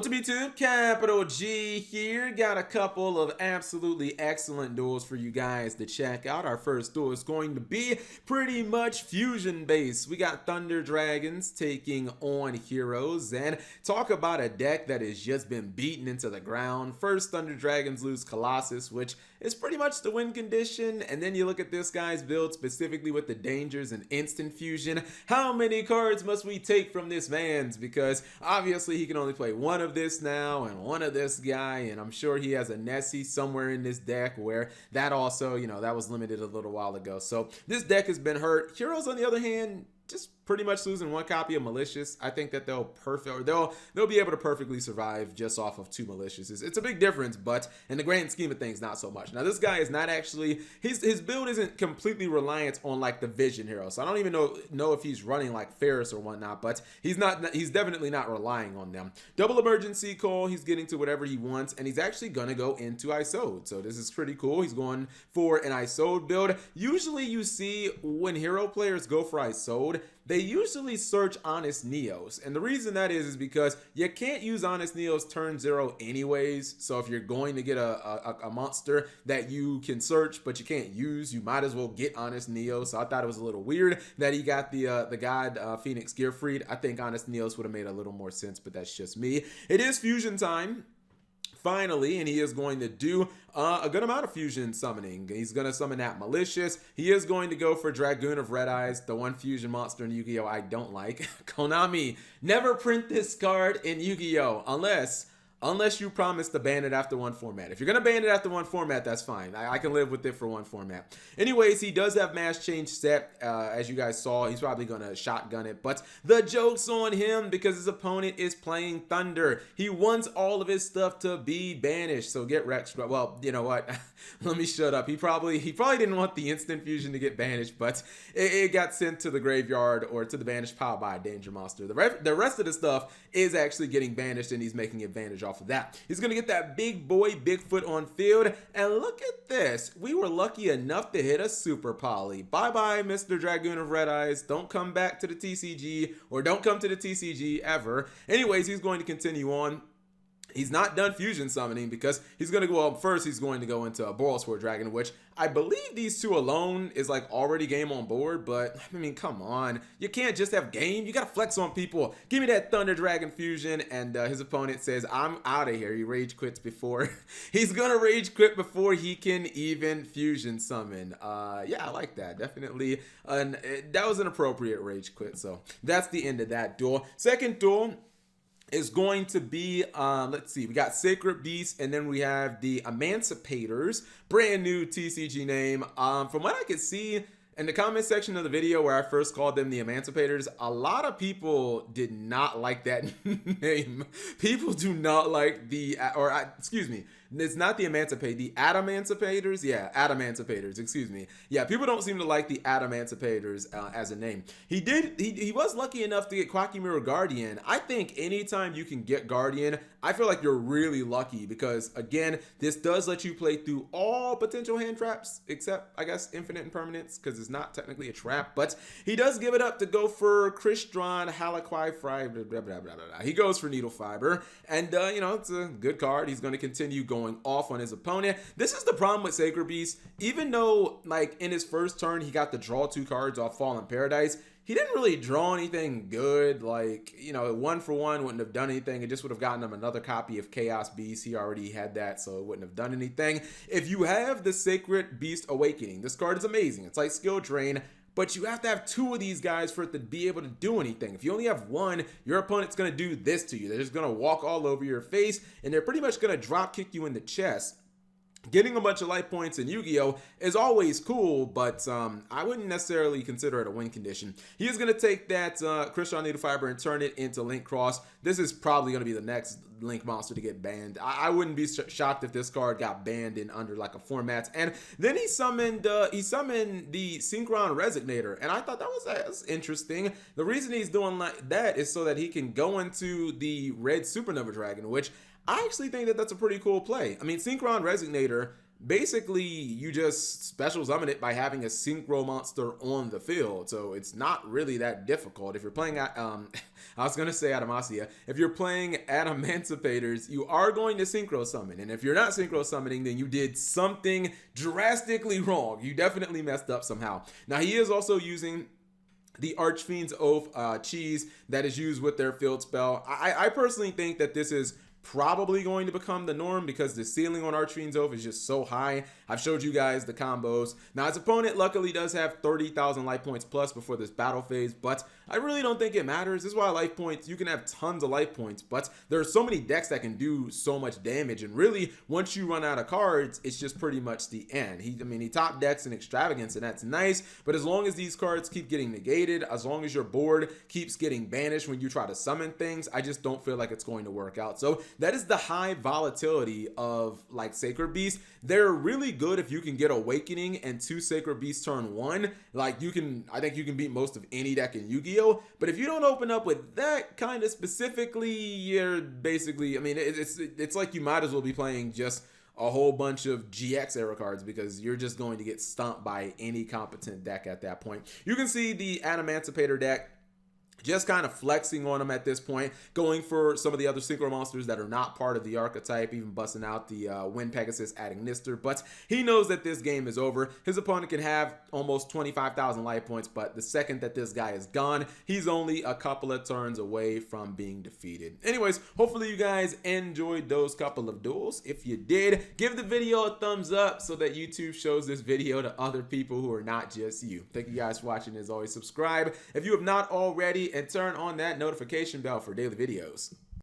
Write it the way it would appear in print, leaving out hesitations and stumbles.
What's up YouTube? Capital G here. Got a couple of absolutely excellent duels for you guys to check out. Our first duel is going to be pretty much fusion based. We got Thunder Dragons taking on Heroes, and talk about a deck that has just been beaten into the ground. First, Thunder Dragons lose Colossus, which is pretty much the win condition, and then you look at this guy's build specifically with the dangers and instant fusion. How many cards must we take from this man's? Because obviously he can only play one of this now and one of this guy, and I'm sure he has a Nessie somewhere in this deck where that also, that was limited a little while ago. So this deck has been hurt. Heroes, on the other hand, just pretty much losing one copy of Malicious. I think that they'll be able to perfectly survive just off of 2 Malicious. It's a big difference, but in the grand scheme of things, not so much. Now this guy is not actually, his build isn't completely reliant on like the Vision hero, so I don't even know if he's running like Ferris or whatnot, but he's definitely not relying on them. Double emergency call, he's getting to whatever he wants, and he's actually gonna go into Isode, so this is pretty cool. He's going for an Isode build. Usually you see when hero players go for Isode, they usually search Honest Neos, and the reason that is because you can't use Honest Neos turn 0 anyways. So if you're going to get a monster that you can search but you can't use, you might as well get Honest Neos. So I thought it was a little weird that he got the god Phoenix Gearfried. I think Honest Neos would have made a little more sense, but that's just me. It is fusion time finally, and he is going to do a good amount of fusion summoning. He's going to summon that Malicious. He is going to go for Dragoon of Red Eyes, the one fusion monster in Yu-Gi-Oh! I don't like. Konami, never print this card in Yu-Gi-Oh! Unless you promise to ban it after one format. If you're going to ban it after one format, that's fine. I can live with it for one format. Anyways, he does have Mass Change set. As you guys saw, he's probably going to shotgun it. But the joke's on him because his opponent is playing Thunder. He wants all of his stuff to be banished. So get wrecked. Well, you know what? Let me shut up. He probably didn't want the instant fusion to get banished, but it got sent to the graveyard or to the banished pile by a danger monster. The rest of the stuff is actually getting banished, and he's making advantage off of that. He's gonna get that big boy Bigfoot on field, and look at this. We were lucky enough to hit a super poly. Bye bye, Mr. Dragoon of Red Eyes. Don't come back to the TCG, or don't come to the TCG ever. Anyways, he's going to continue on. He's not done fusion summoning because he's going to go up first. He's going to go into a Boral Sword Dragon, which I believe these two alone is like already game on board. But I mean, come on, you can't just have game. You got to flex on people. Give me that Thunder Dragon fusion. And his opponent says, I'm out of here. He rage quits before he's going to rage quit before he can even fusion summon. Yeah, I like that. Definitely. That was an appropriate rage quit. So that's the end of that duel. Second duel is going to be, let's see, we got Sacred Beast, and then we have the Emancipators, brand new TCG name. From what I could see in the comment section of the video where I first called them the Emancipators, a lot of people did not like that name. People do not like excuse me, it's not the the Adamanticators. Yeah, Adamanticators, excuse me. Yeah, people don't seem to like the Adamanticators as a name. He was lucky enough to get Quacky Mirror Guardian. I think anytime you can get Guardian, I feel like you're really lucky because, again, this does let you play through all potential hand traps, except, I guess, Infinite Impermanence, because it's not technically a trap, but he does give it up to go for Crystron, Halaquai Fry, blah, blah, blah, blah, blah. He goes for Needle Fiber, and, it's a good card. He's going to continue going off on his opponent. This is the problem with Sacred Beast. Even though, like, in his first turn, he got to draw 2 cards off Fallen Paradise, he didn't really draw anything good. Like, 1 for 1 wouldn't have done anything. It just would have gotten him another copy of Chaos Beast. He already had that, so it wouldn't have done anything. If you have the Sacred Beast Awakening, this card is amazing. It's like Skill Drain, but you have to have 2 of these guys for it to be able to do anything. If you only have 1, your opponent's going to do this to you. They're just going to walk all over your face, and they're pretty much going to drop kick you in the chest. Getting a bunch of life points in Yu-Gi-Oh! Is always cool, but I wouldn't necessarily consider it a win condition. He is going to take that Crystron Needle Fiber and turn it into Link Cross. This is probably going to be the next Link monster to get banned. I wouldn't be shocked if this card got banned in under like a format. And then he summoned the Synchron Resignator, and I thought that was interesting. The reason he's doing like that is so that he can go into the Red Supernova Dragon, which I actually think that that's a pretty cool play. I mean, Synchron Resignator basically you just special summon it by having a synchro monster on the field. So it's not really that difficult. If you're playing at, I was going to say Adamastia. If you're playing Adamantipator's, you are going to synchro summon. And if you're not synchro summoning, then you did something drastically wrong. You definitely messed up somehow. Now, he is also using the Archfiend's Oath cheese that is used with their field spell. I personally think that this is probably going to become the norm because the ceiling on Archfiend's Oath is just so high. I've showed you guys the combos. Now, his opponent luckily does have 30,000 life points plus before this battle phase, but I really don't think it matters. This is why life points, you can have tons of life points, but there are so many decks that can do so much damage, and really, once you run out of cards, it's just pretty much the end. He top decks in Extravagance, and that's nice, but as long as these cards keep getting negated, as long as your board keeps getting banished when you try to summon things, I just don't feel like it's going to work out. So that is the high volatility of like Sacred Beast. They're really good if you can get Awakening and 2 Sacred Beasts turn 1. Like I think you can beat most of any deck in Yu-Gi-Oh! But if you don't open up with that kind of specifically, you're basically, I mean, it's like you might as well be playing just a whole bunch of GX era cards because you're just going to get stomped by any competent deck at that point. You can see the Adamantipator deck just kind of flexing on him at this point, going for some of the other synchro monsters that are not part of the archetype, even busting out the Wind Pegasus, adding Nister, but he knows that this game is over. His opponent can have almost 25,000 life points, but the second that this guy is gone, he's only a couple of turns away from being defeated. Anyways, hopefully you guys enjoyed those couple of duels. If you did, give the video a thumbs up so that YouTube shows this video to other people who are not just you. Thank you guys for watching. As always, subscribe if you have not already, and turn on that notification bell for daily videos.